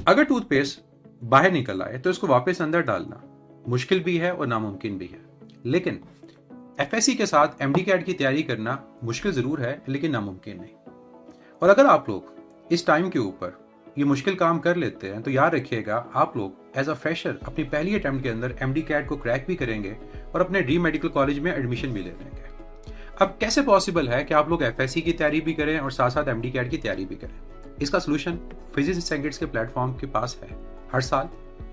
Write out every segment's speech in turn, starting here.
अगर टूथपेस्ट बाहर निकल आए तो इसको वापस अंदर डालना मुश्किल भी है और नामुमकिन भी है। लेकिन एफएससी के साथ एमडी कैट की तैयारी करना मुश्किल जरूर है लेकिन नामुमकिन नहीं। और अगर आप लोग इस टाइम के ऊपर ये मुश्किल काम कर लेते हैं तो याद रखिएगा आप लोग एज अ फ्रेशर अपनी पहली अटेम्प्ट के अंदर एमडी कैट को क्रैक भी करेंगे और अपने ड्रीम मेडिकल कॉलेज में एडमिशन भी ले लेंगे। अब कैसे पॉसिबल है कि आप लोग एफएससी की तैयारी भी करें और साथ साथ एमडी कैट की तैयारी भी करें? इसका सोल्यूशन फिजिक्स सेकेंड्स के प्लेटफॉर्म के पास है। हर साल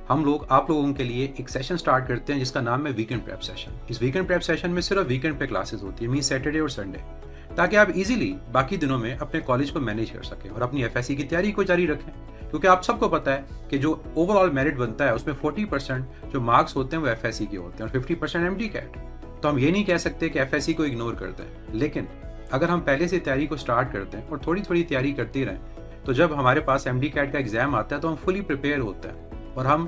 हम लोग आप लोगों के लिए एक सेशन स्टार्ट करते हैं जिसका नाम है वीकेंड प्रेप सेशन। इस वीकेंड प्रेप सेशन में सिर्फ वीकेंड पे क्लासेस होती है, मीन सैटरडे और संडे, ताकि आप इजीली बाकी दिनों में अपने कॉलेज को मैनेज कर सकें और अपनी एफएससी की तैयारी को जारी रखें। क्योंकि आप सबको पता है कि जो ओवरऑल मेरिट बनता है उसमें 40% जो मार्क्स होते हैं वो एफएससी के होते हैं और 50% एमडी कैट। तो हम ये नहीं कह सकते कि एफएससी को इग्नोर कर दें, लेकिन अगर हम पहले से तैयारी को स्टार्ट करते हैं और थोड़ी थोड़ी तैयारी करते रहें तो जब हमारे पास एमडी कैट का एग्जाम आता है तो हम फुली प्रिपेयर होते हैं और हम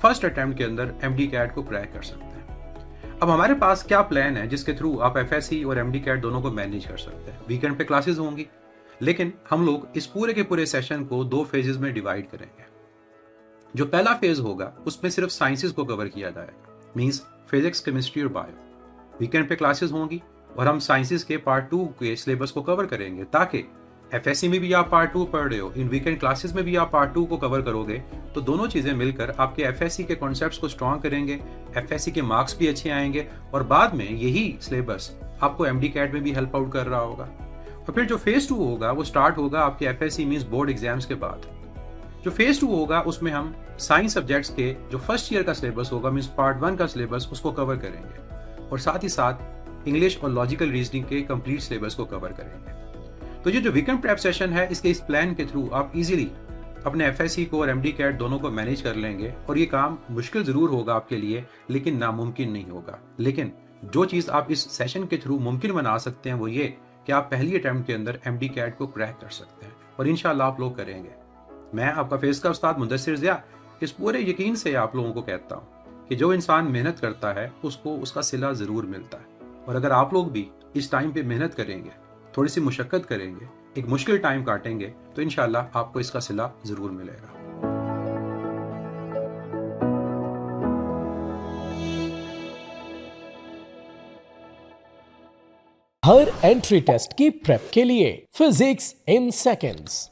फर्स्ट अटेम्प्ट के अंदर एमडी कैट को क्रैक कर सकते हैं। अब हमारे पास क्या प्लान है जिसके थ्रू आप एफएससी और एमडी कैट दोनों को मैनेज कर सकते हैं? वीकेंड पे क्लासेस होंगी, लेकिन हम लोग इस पूरे के पूरे सेशन को 2 फेजेस में डिवाइड करेंगे। जो पहला फेज होगा उसमें सिर्फ साइंसेस को कवर किया जाएगा, मींस फिजिक्स, केमिस्ट्री और बायो। वीकेंड पे क्लासेस होंगी और हम साइंसेस के पार्ट 2 के सिलेबस को कवर करेंगे, ताकि एफएससी में भी आप पार्ट 2 पढ़ रहे हो, इन वीकेंड क्लासेस में भी आप पार्ट 2 को कवर करोगे तो दोनों चीजें मिलकर आपके एफएससी के कॉन्सेप्ट्स को स्ट्रॉन्ग करेंगे, एफएससी के मार्क्स भी अच्छे आएंगे और बाद में यही सिलेबस आपको एमडी कैट में भी हेल्प आउट कर रहा होगा। और फिर जो फेज 2 होगा वो स्टार्ट होगा आपके एफएससी मींस बोर्ड एग्जाम्स के बाद। जो फेज 2 होगा उसमें हम साइंस सब्जेक्ट्स के जो फर्स्ट ईयर का सिलेबस होगा मींस पार्ट 1 का सिलेबस उसको कवर करेंगे और साथ ही साथ इंग्लिश और लॉजिकल रीजनिंग के कंप्लीट सिलेबस को कवर करेंगे। तो ये जो वीकेंड प्रेप सेशन है इसके इस प्लान के थ्रू आप इजीली अपने एफएससी को और एमडी कैट दोनों को मैनेज कर लेंगे और ये काम मुश्किल जरूर होगा आपके लिए लेकिन नामुमकिन नहीं होगा। लेकिन जो चीज आप इस सेशन के थ्रू मुमकिन बना सकते हैं वो ये कि आप पहली अटेम्प्ट के अंदर एमडी कैट को क्रैक कर सकते हैं और इंशाल्लाह आप लोग करेंगे। मैं आपका फेस का उस्ताद मुदस्सिर ज़िया इस पूरे यकीन से आप लोगों को कहता हूँ कि जो इंसान मेहनत करता है उसको उसका सिला जरूर मिलता है। और अगर आप लोग भी इस टाइम पे मेहनत करेंगे, थोड़ी सी मुशक्कत करेंगे, एक मुश्किल टाइम काटेंगे तो इंशाल्लाह आपको इसका सिला जरूर मिलेगा। हर एंट्री टेस्ट की प्रेप के लिए फिजिक्स इन सेकंड्स।